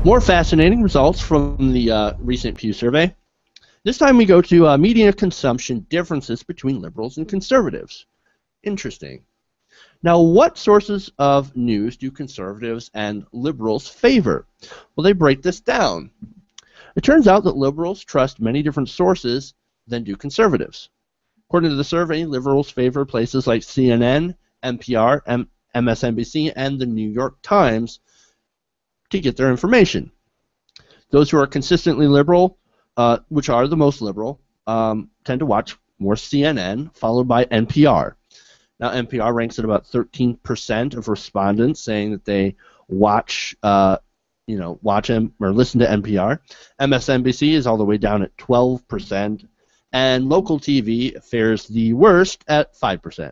More fascinating results from the recent Pew survey. This time we go to media consumption differences between liberals and conservatives. Interesting. Now, what sources of news do conservatives and liberals favor? Well, they break this down. It turns out that liberals trust many different sources than do conservatives. According to the survey, liberals favor places like CNN, NPR, MSNBC, and the New York Times to get their information. Those who are consistently liberal, which are the most liberal, tend to watch more CNN, followed by NPR. Now, NPR ranks at about 13% of respondents saying that they watch him or listen to NPR. MSNBC is all the way down at 12%, and local TV fares the worst at 5%.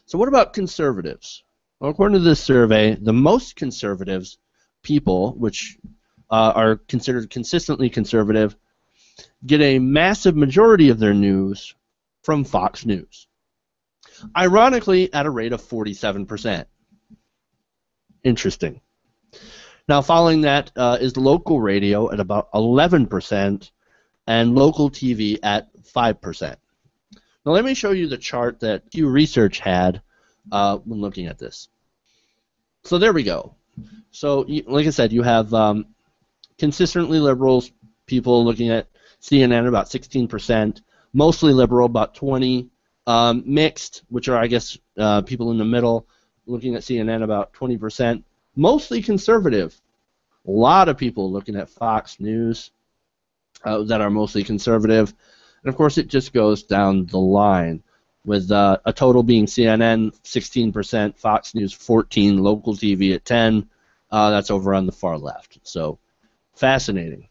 So what about conservatives? Well, according to this survey, the most conservatives people, which are considered consistently conservative, get a massive majority of their news from Fox News. Ironically, at a rate of 47%. Interesting. Now, following that is local radio at about 11% and local TV at 5%. Now, let me show you the chart that Pew Research had when looking at this. So there we go. So, like I said, you have consistently liberals, people looking at CNN about 16%, mostly liberal about 20%, mixed, which are, I guess, people in the middle, looking at CNN about 20%, mostly conservative. A lot of people looking at Fox News that are mostly conservative. And, of course, it just goes down the line with a total being CNN 16%, Fox News 14%, local TV at 10%. That's over on the far left. So, fascinating.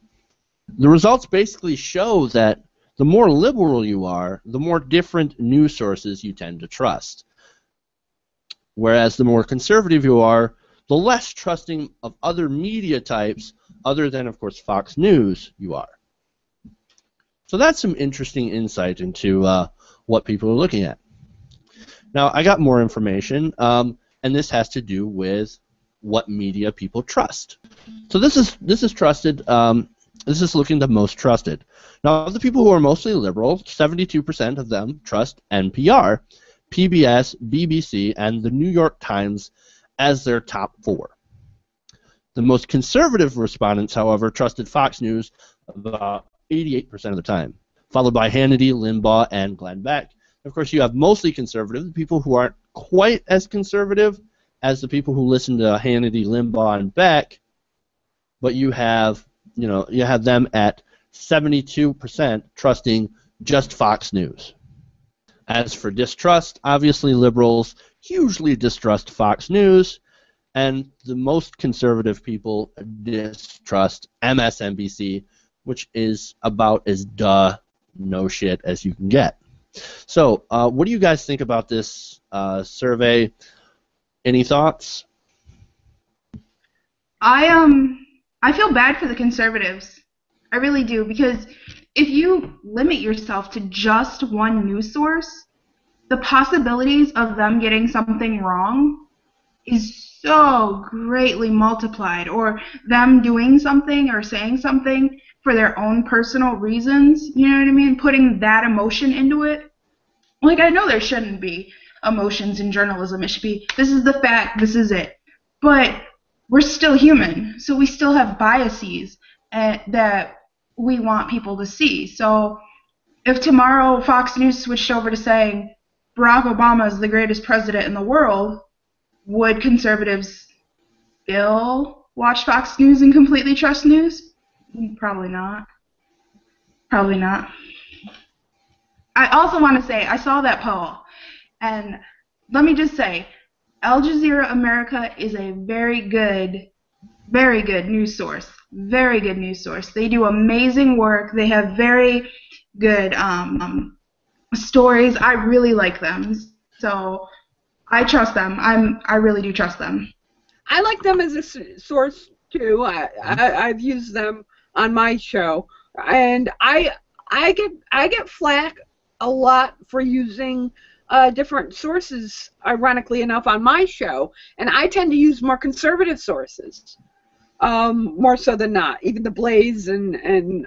The results basically show that the more liberal you are, the more different news sources you tend to trust. Whereas the more conservative you are, the less trusting of other media types, other than, of course, Fox News, you are. So that's some interesting insight into what people are looking at. Now, I got more information, and this has to do with what media people trust. So this is trusted. This is looking the most trusted. Now, of the people who are mostly liberal, 72% of them trust NPR, PBS, BBC, and the New York Times as their top four. The most conservative respondents, however, trusted Fox News about 88% of the time, followed by Hannity, Limbaugh, and Glenn Beck. Of course, you have mostly conservative, the people who aren't quite as conservative as the people who listen to Hannity, Limbaugh, and Beck, but you have them at 72% trusting just Fox News. As for distrust, obviously liberals hugely distrust Fox News, and the most conservative people distrust MSNBC, which is about as no shit as you can get. So, what do you guys think about this survey? Any thoughts? I feel bad for the conservatives. I really do, because if you limit yourself to just one news source, the possibilities of them getting something wrong is so greatly multiplied, or them doing something or saying something for their own personal reasons, you know what I mean, putting that emotion into it. Like, I know there shouldn't be emotions in journalism. It should be, this is the fact, this is it. But we're still human, so we still have biases that we want people to see. So if tomorrow Fox News switched over to saying Barack Obama is the greatest president in the world, would conservatives still watch Fox News and completely trust news? Probably not. Probably not. I also want to say, I saw that poll, and let me just say, Al Jazeera America is a very good news source. Very good news source. They do amazing work. They have very good stories. I really like them. So I trust them. I really do trust them. I like them as a source too. I've used them on my show, and I get flack a lot for using different sources, ironically enough, on my show, and I tend to use more conservative sources. more so than not. Even the Blaze and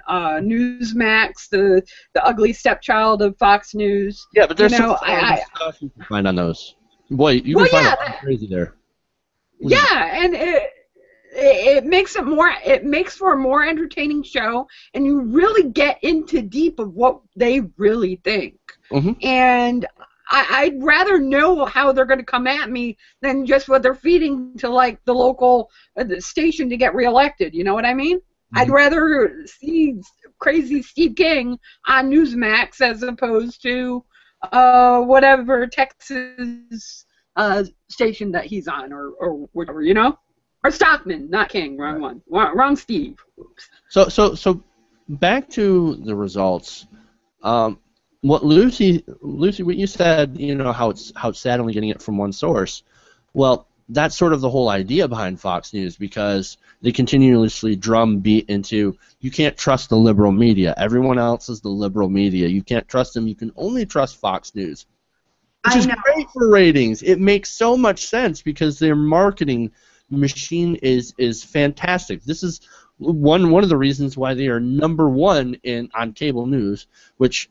Newsmax, the ugly stepchild of Fox News. Yeah, but there's you some know, fun stuff you can find on those. Boy, you well, can find yeah, a lot of crazy there. Yeah, and it makes for a more entertaining show, and you really get into deep of what they really think. Mm-hmm. And I'd rather know how they're going to come at me than just what they're feeding to like the local station to get reelected. You know what I mean? Mm-hmm. I'd rather see crazy Steve King on Newsmax as opposed to whatever Texas station that he's on, or whatever, you know, or Stockman, not King, wrong one, wrong Steve. Oops. So back to the results. What Lucy, what you said, you know, how it's sad only getting it from one source. Well, that's sort of the whole idea behind Fox News, because they continuously drumbeat into, you can't trust the liberal media. Everyone else is the liberal media. You can't trust them. You can only trust Fox News. Which is great for ratings. It makes so much sense because their marketing machine is fantastic. This is one of the reasons why they are #1 on cable news, which,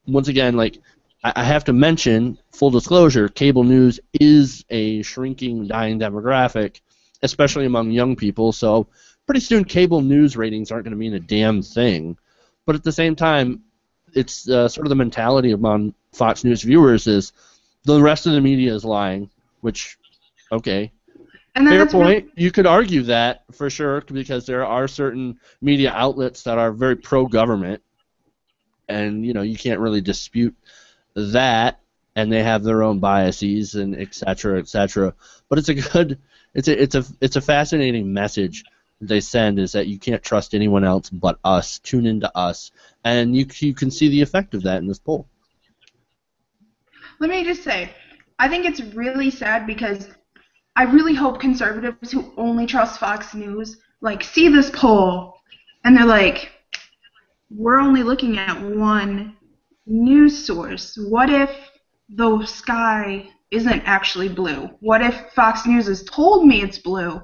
once again, like, I have to mention, full disclosure, cable news is a shrinking, dying demographic, especially among young people, so pretty soon cable news ratings aren't going to mean a damn thing. But at the same time, it's sort of the mentality among Fox News viewers is the rest of the media is lying, which, okay, fair point. You could argue that for sure, because there are certain media outlets that are very pro-government, and you know you can't really dispute that, and they have their own biases and et cetera, but it's a good, it's a fascinating message they send, is that you can't trust anyone else but us. Tune into us, and you can see the effect of that in this poll. Let me just say, I think it's really sad because I really hope conservatives who only trust Fox News like see this poll and they're like, we're only looking at one news source. What if the sky isn't actually blue? What if Fox News has told me it's blue,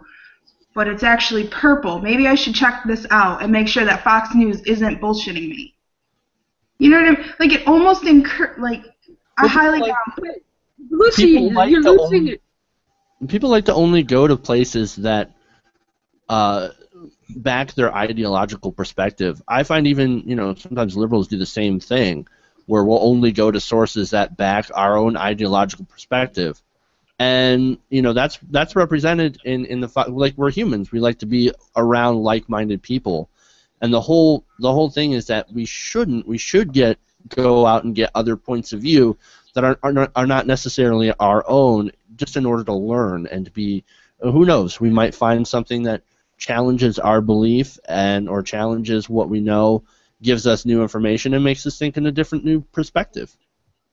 but it's actually purple? Maybe I should check this out and make sure that Fox News isn't bullshitting me. You know what I mean? Like, it almost I highly doubt it. Lucy, you're losing it. People like to only go to places that back their ideological perspective. I find even, you know, sometimes liberals do the same thing, where we'll only go to sources that back our own ideological perspective. And, you know, that's represented in the, like, we're humans. We like to be around like-minded people. And the whole thing is that we should go out and get other points of view that are not necessarily our own, just in order to learn and to be, who knows, we might find something that challenges our belief or challenges what we know, gives us new information, and makes us think in a different new perspective.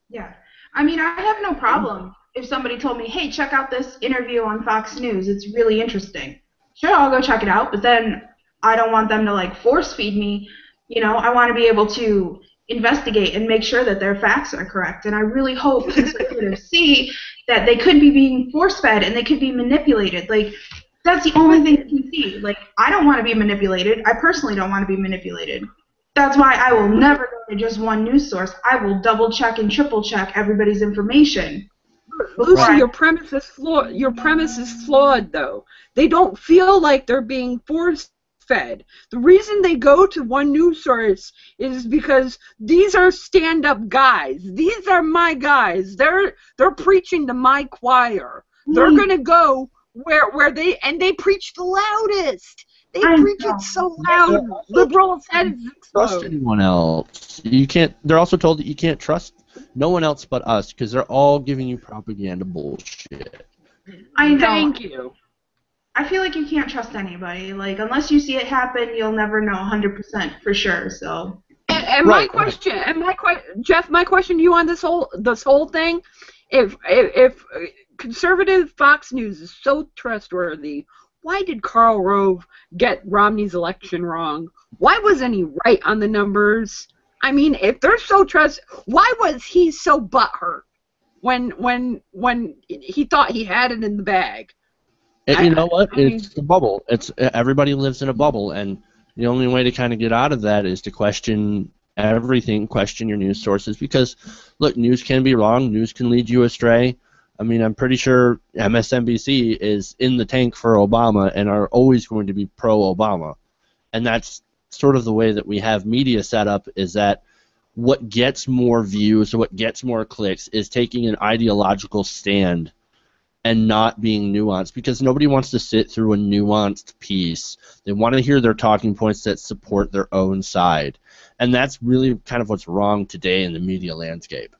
Yeah. I mean, I have no problem if somebody told me, hey, check out this interview on Fox News. It's really interesting. Sure, I'll go check it out, but then I don't want them to, like, force feed me. You know, I want to be able to investigate and make sure that their facts are correct. And I really hope conservatives see that they could be being force-fed and they could be manipulated. Like, that's the only thing you can see. Like, I don't want to be manipulated. I personally don't want to be manipulated. That's why I will never go to just one news source. I will double-check and triple-check everybody's information. Lucy, your premise is flawed. Your premise is flawed, though. They don't feel like they're being force-fed. The reason they go to one news source is because these are stand-up guys. These are my guys. They're preaching to my choir. They're gonna go where they preach the loudest. They preach it so loud. Liberals' heads explode. Trust anyone else. You can't. They're also told that you can't trust no one else but us, because they're all giving you propaganda bullshit. I know. Thank you. I feel like you can't trust anybody. Like, unless you see it happen, you'll never know 100% for sure. So. And my question, Jeff, my question to you on this whole thing, if conservative Fox News is so trustworthy, why did Karl Rove get Romney's election wrong? Why wasn't he right on the numbers? I mean, if they're so why was he so butthurt when he thought he had it in the bag? You know what? I mean, It's the bubble. It's everybody lives in a bubble, and the only way to kind of get out of that is to question everything, question your news sources. Because look, news can be wrong. News can lead you astray. I mean, I'm pretty sure MSNBC is in the tank for Obama and are always going to be pro-Obama, and that's sort of the way that we have media set up. Is that what gets more views or what gets more clicks is taking an ideological stand and not being nuanced, because nobody wants to sit through a nuanced piece. They want to hear their talking points that support their own side. And that's really kind of what's wrong today in the media landscape.